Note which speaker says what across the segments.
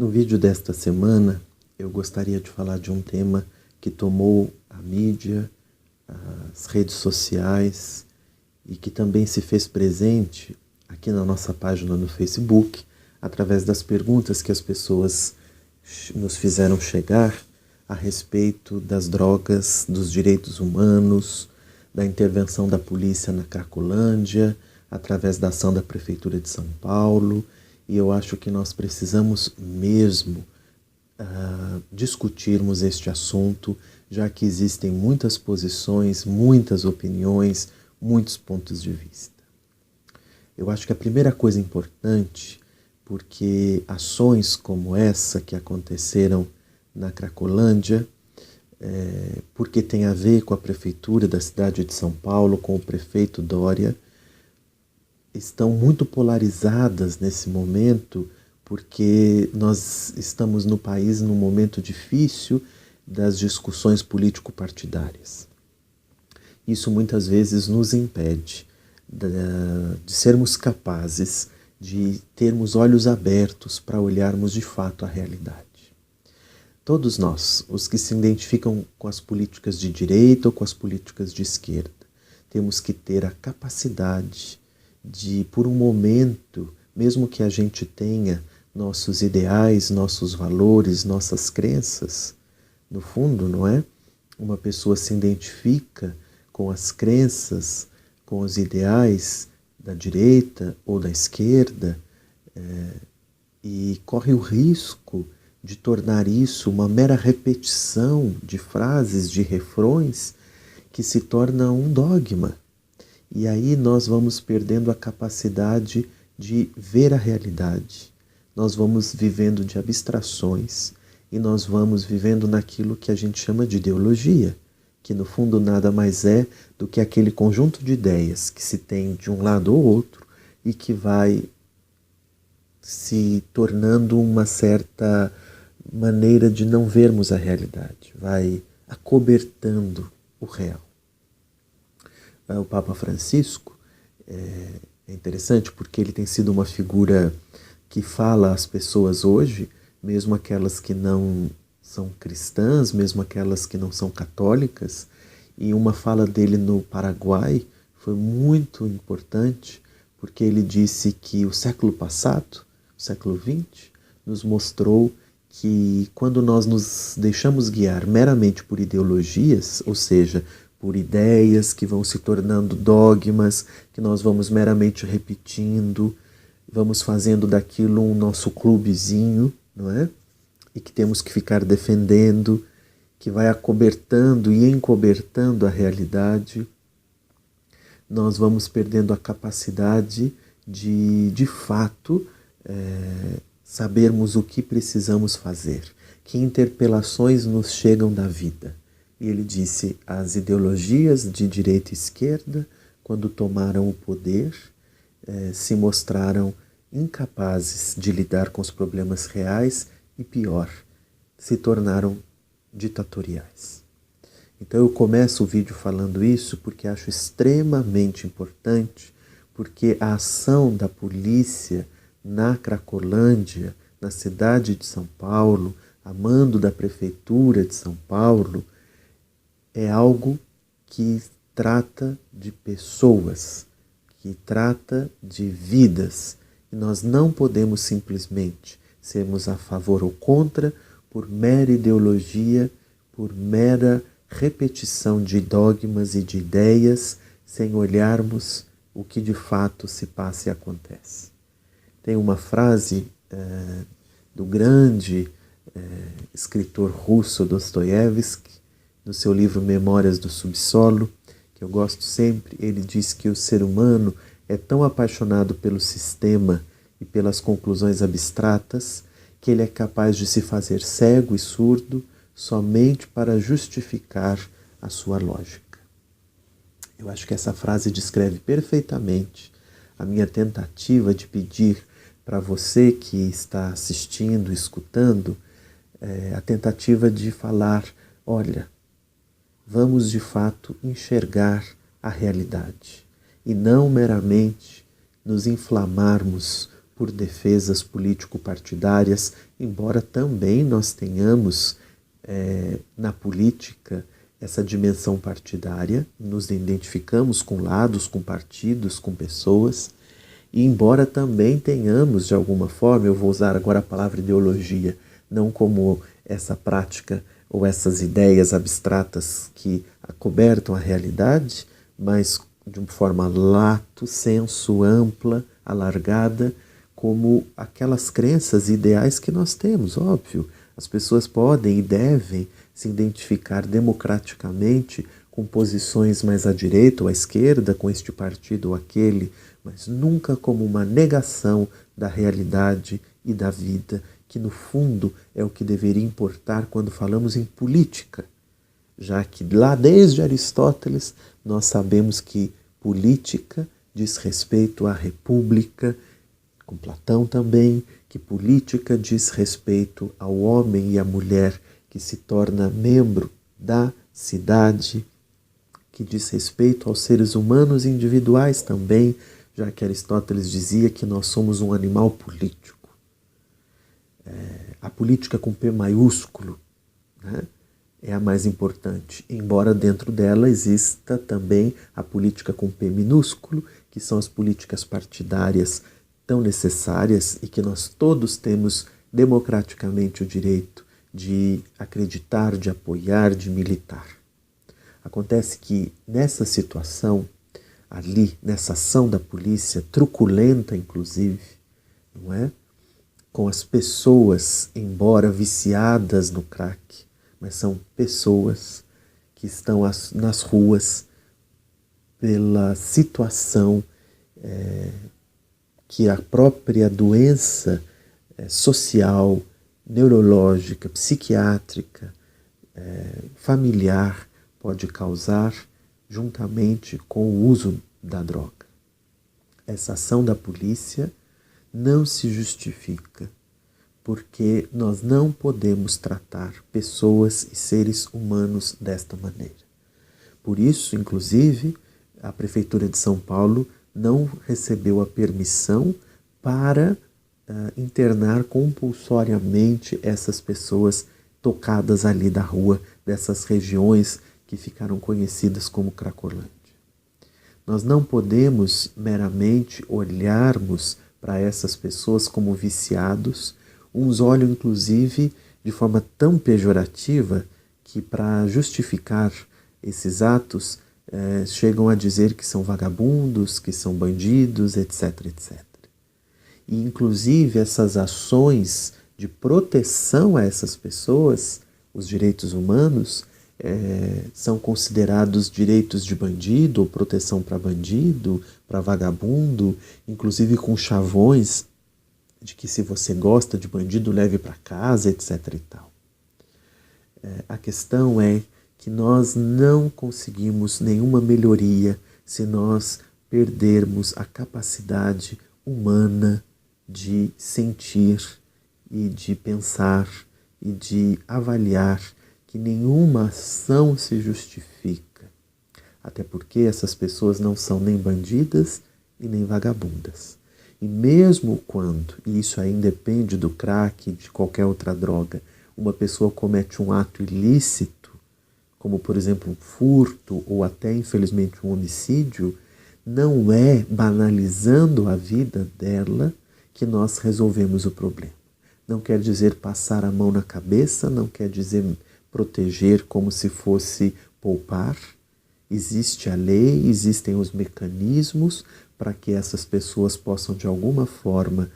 Speaker 1: No vídeo desta semana, eu gostaria de falar de um tema que tomou a mídia, as redes sociais e que também se fez presente aqui na nossa página no Facebook, através das perguntas que as pessoas nos fizeram chegar a respeito das drogas, dos direitos humanos, da intervenção da polícia na Cracolândia, através da ação da Prefeitura de São Paulo. E eu acho que nós precisamos mesmo discutirmos este assunto, já que existem muitas posições, muitas opiniões, muitos pontos de vista. Eu acho que a primeira coisa importante, porque ações como essa que aconteceram na Cracolândia, porque tem a ver com a Prefeitura da cidade de São Paulo, com o prefeito Dória, estão muito polarizadas nesse momento, porque nós estamos no país num momento difícil das discussões político-partidárias. Isso muitas vezes nos impede de sermos capazes de termos olhos abertos para olharmos de fato a realidade. Todos nós, os que se identificam com as políticas de direita ou com as políticas de esquerda, temos que ter a capacidade de, por um momento, mesmo que a gente tenha nossos ideais, nossos valores, nossas crenças, no fundo, não é? Uma pessoa se identifica com as crenças, com os ideais da direita ou da esquerda e corre o risco de tornar isso uma mera repetição de frases, de refrões, que se torna um dogma. E aí nós vamos perdendo a capacidade de ver a realidade. Nós vamos vivendo de abstrações e nós vamos vivendo naquilo que a gente chama de ideologia, que no fundo nada mais é do que aquele conjunto de ideias que se tem de um lado ou outro e que vai se tornando uma certa maneira de não vermos a realidade, vai acobertando o real. O Papa Francisco é interessante porque ele tem sido uma figura que fala às pessoas hoje, mesmo aquelas que não são cristãs, mesmo aquelas que não são católicas, e uma fala dele no Paraguai foi muito importante, porque ele disse que o século passado, o século XX, nos mostrou que quando nós nos deixamos guiar meramente por ideologias, ou seja, por ideias que vão se tornando dogmas, que nós vamos meramente repetindo, vamos fazendo daquilo um nosso clubezinho, não é? E que temos que ficar defendendo, que vai acobertando e encobertando a realidade, nós vamos perdendo a capacidade de fato, sabermos o que precisamos fazer, que interpelações nos chegam da vida. E ele disse, as ideologias de direita e esquerda, quando tomaram o poder, se mostraram incapazes de lidar com os problemas reais e, pior, se tornaram ditatoriais. Então eu começo o vídeo falando isso porque acho extremamente importante, porque a ação da polícia na Cracolândia, na cidade de São Paulo, a mando da Prefeitura de São Paulo, é algo que trata de pessoas, que trata de vidas. E nós não podemos simplesmente sermos a favor ou contra por mera ideologia, por mera repetição de dogmas e de ideias, sem olharmos o que de fato se passa e acontece. Tem uma frase do grande escritor russo Dostoiévski, no seu livro Memórias do Subsolo, que eu gosto sempre. Ele diz que o ser humano é tão apaixonado pelo sistema e pelas conclusões abstratas que ele é capaz de se fazer cego e surdo somente para justificar a sua lógica. Eu acho que essa frase descreve perfeitamente a minha tentativa de pedir para você que está assistindo, escutando, a tentativa de falar, olha, vamos de fato enxergar a realidade e não meramente nos inflamarmos por defesas político-partidárias, embora também nós tenhamos na política essa dimensão partidária, nos identificamos com lados, com partidos, com pessoas, e embora também tenhamos, de alguma forma, eu vou usar agora a palavra ideologia, não como essa prática ou essas ideias abstratas que acobertam a realidade, mas de uma forma lato sensu, ampla, alargada, como aquelas crenças e ideais que nós temos, óbvio. As pessoas podem e devem se identificar democraticamente com posições mais à direita ou à esquerda, com este partido ou aquele, mas nunca como uma negação da realidade e da vida, que no fundo é o que deveria importar quando falamos em política, já que lá desde Aristóteles nós sabemos que política diz respeito à república, com Platão também, que política diz respeito ao homem e à mulher que se torna membro da cidade, que diz respeito aos seres humanos individuais também, já que Aristóteles dizia que nós somos um animal político. A política com P maiúsculo, né, é a mais importante, embora dentro dela exista também a política com P minúsculo, que são as políticas partidárias tão necessárias e que nós todos temos democraticamente o direito de acreditar, de apoiar, de militar. Acontece que nessa situação, ali, nessa ação da polícia, truculenta inclusive, não é? Com as pessoas, embora viciadas no crack, mas são pessoas que estão nas ruas pela situação que a própria doença social, neurológica, psiquiátrica, familiar pode causar juntamente com o uso da droga. Essa ação da polícia não se justifica, porque nós não podemos tratar pessoas e seres humanos desta maneira. Por isso, inclusive, a Prefeitura de São Paulo não recebeu a permissão para internar compulsoriamente essas pessoas tocadas ali da rua, dessas regiões que ficaram conhecidas como Cracolândia. Nós não podemos meramente olharmos para essas pessoas como viciados. Uns olham, inclusive, de forma tão pejorativa que, para justificar esses atos, chegam a dizer que são vagabundos, que são bandidos, etc, etc. E, inclusive, essas ações de proteção a essas pessoas, os direitos humanos, são considerados direitos de bandido, ou proteção para bandido, para vagabundo, inclusive com chavões de que se você gosta de bandido, leve para casa, etc. e tal. A questão é que nós não conseguimos nenhuma melhoria se nós perdermos a capacidade humana de sentir e de pensar e de avaliar que nenhuma ação se justifica, até porque essas pessoas não são nem bandidas e nem vagabundas. E mesmo quando, e isso aí independe do crack, de qualquer outra droga, uma pessoa comete um ato ilícito, como por exemplo um furto ou até infelizmente um homicídio, não é banalizando a vida dela que nós resolvemos o problema. Não quer dizer passar a mão na cabeça, não quer dizer proteger como se fosse poupar. Existe a lei, existem os mecanismos para que essas pessoas possam de alguma forma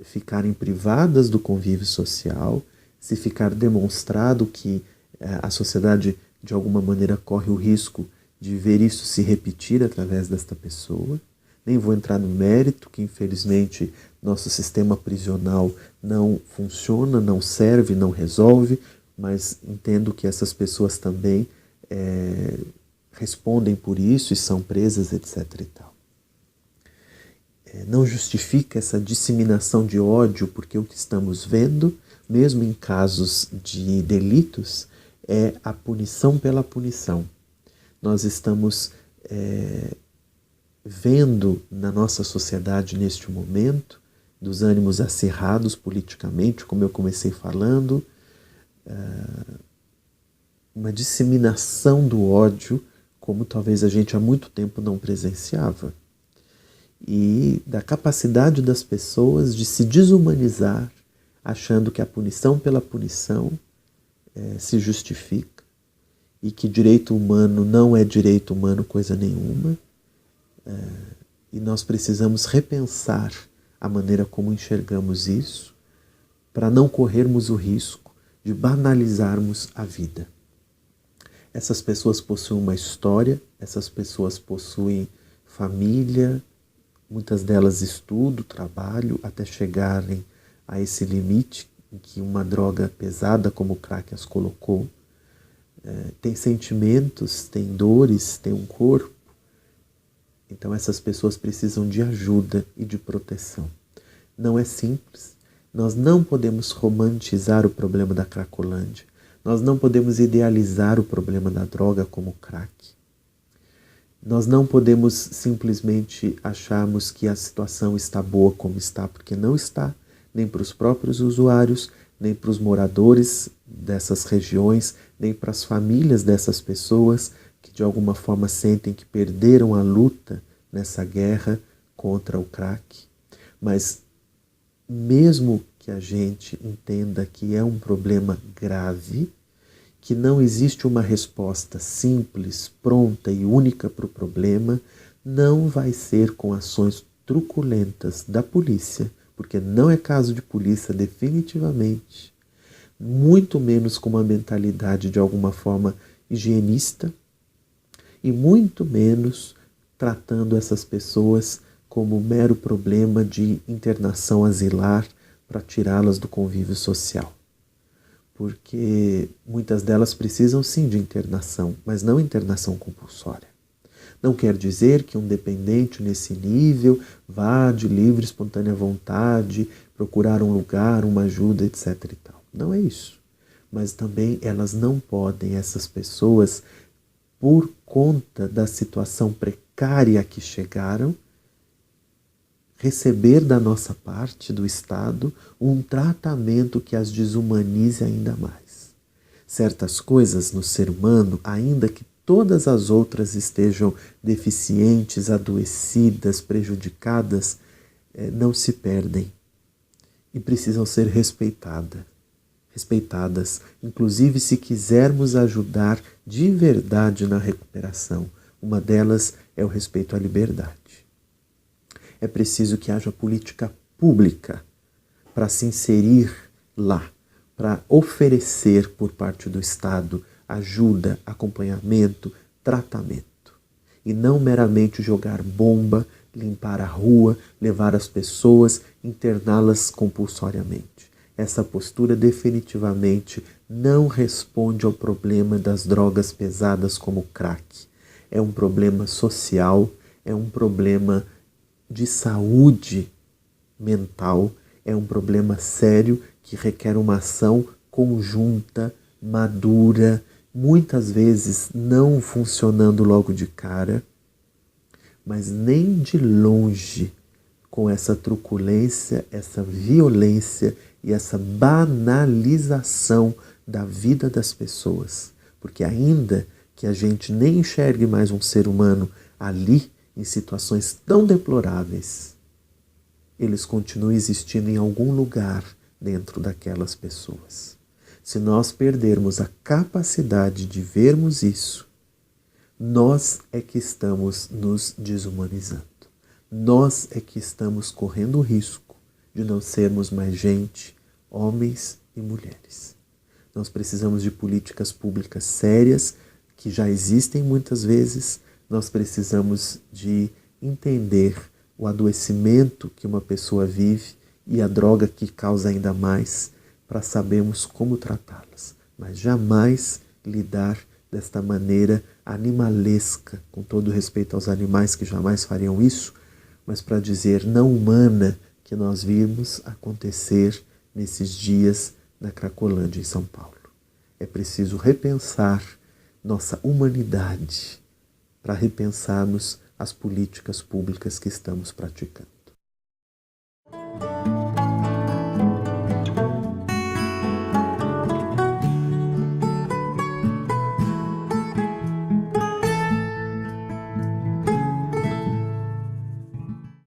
Speaker 1: ficarem privadas do convívio social, se ficar demonstrado que a sociedade de alguma maneira corre o risco de ver isso se repetir através desta pessoa. Nem vou entrar no mérito, que infelizmente nosso sistema prisional não funciona, não serve, não resolve, mas entendo que essas pessoas também respondem por isso e são presas, etc. e tal. Não justifica essa disseminação de ódio, porque o que estamos vendo, mesmo em casos de delitos, é a punição pela punição. Nós estamos vendo na nossa sociedade neste momento, dos ânimos acirrados politicamente, como eu comecei falando, uma disseminação do ódio, como talvez a gente há muito tempo não presenciava, e da capacidade das pessoas de se desumanizar, achando que a punição pela punição se justifica, e que direito humano não é direito humano coisa nenhuma, e nós precisamos repensar a maneira como enxergamos isso, para não corrermos o risco de banalizarmos a vida. Essas pessoas possuem uma história, essas pessoas possuem família, muitas delas estudo, trabalho, até chegarem a esse limite em que uma droga pesada como o crack as colocou. Tem sentimentos, tem dores, tem um corpo. Então essas pessoas precisam de ajuda e de proteção. Não é simples. Nós não podemos romantizar o problema da Cracolândia. Nós não podemos idealizar o problema da droga como crack. Nós não podemos simplesmente acharmos que a situação está boa como está, porque não está, nem para os próprios usuários, nem para os moradores dessas regiões, nem para as famílias dessas pessoas que de alguma forma sentem que perderam a luta nessa guerra contra o crack. Mas mesmo que a gente entenda que é um problema grave, que não existe uma resposta simples, pronta e única para o problema, não vai ser com ações truculentas da polícia, porque não é caso de polícia definitivamente, muito menos com uma mentalidade de alguma forma higienista e muito menos tratando essas pessoas como mero problema de internação asilar para tirá-las do convívio social. Porque muitas delas precisam sim de internação, mas não internação compulsória. Não quer dizer que um dependente nesse nível vá de livre, espontânea vontade procurar um lugar, uma ajuda, etc. e tal. Não é isso. Mas também elas não podem, essas pessoas, por conta da situação precária a que chegaram, receber da nossa parte, do Estado, um tratamento que as desumanize ainda mais. Certas coisas no ser humano, ainda que todas as outras estejam deficientes, adoecidas, prejudicadas, não se perdem e precisam ser respeitadas, inclusive se quisermos ajudar de verdade na recuperação. Uma delas é o respeito à liberdade. É preciso que haja política pública para se inserir lá, para oferecer por parte do Estado ajuda, acompanhamento, tratamento. E não meramente jogar bomba, limpar a rua, levar as pessoas, interná-las compulsoriamente. Essa postura definitivamente não responde ao problema das drogas pesadas como o crack. É um problema social, é um problema de saúde mental, é um problema sério que requer uma ação conjunta, madura, muitas vezes não funcionando logo de cara, mas nem de longe com essa truculência, essa violência e essa banalização da vida das pessoas. Porque ainda que a gente nem enxergue mais um ser humano ali, em situações tão deploráveis, eles continuam existindo em algum lugar dentro daquelas pessoas. Se nós perdermos a capacidade de vermos isso, nós é que estamos nos desumanizando. Nós é que estamos correndo o risco de não sermos mais gente, homens e mulheres. Nós precisamos de políticas públicas sérias, que já existem muitas vezes. Nós precisamos de entender o adoecimento que uma pessoa vive e a droga que causa ainda mais, para sabermos como tratá-las. Mas jamais lidar desta maneira animalesca, com todo respeito aos animais que jamais fariam isso, mas para dizer não humana que nós vimos acontecer nesses dias na Cracolândia, em São Paulo. É preciso repensar nossa humanidade, para repensarmos as políticas públicas que estamos praticando.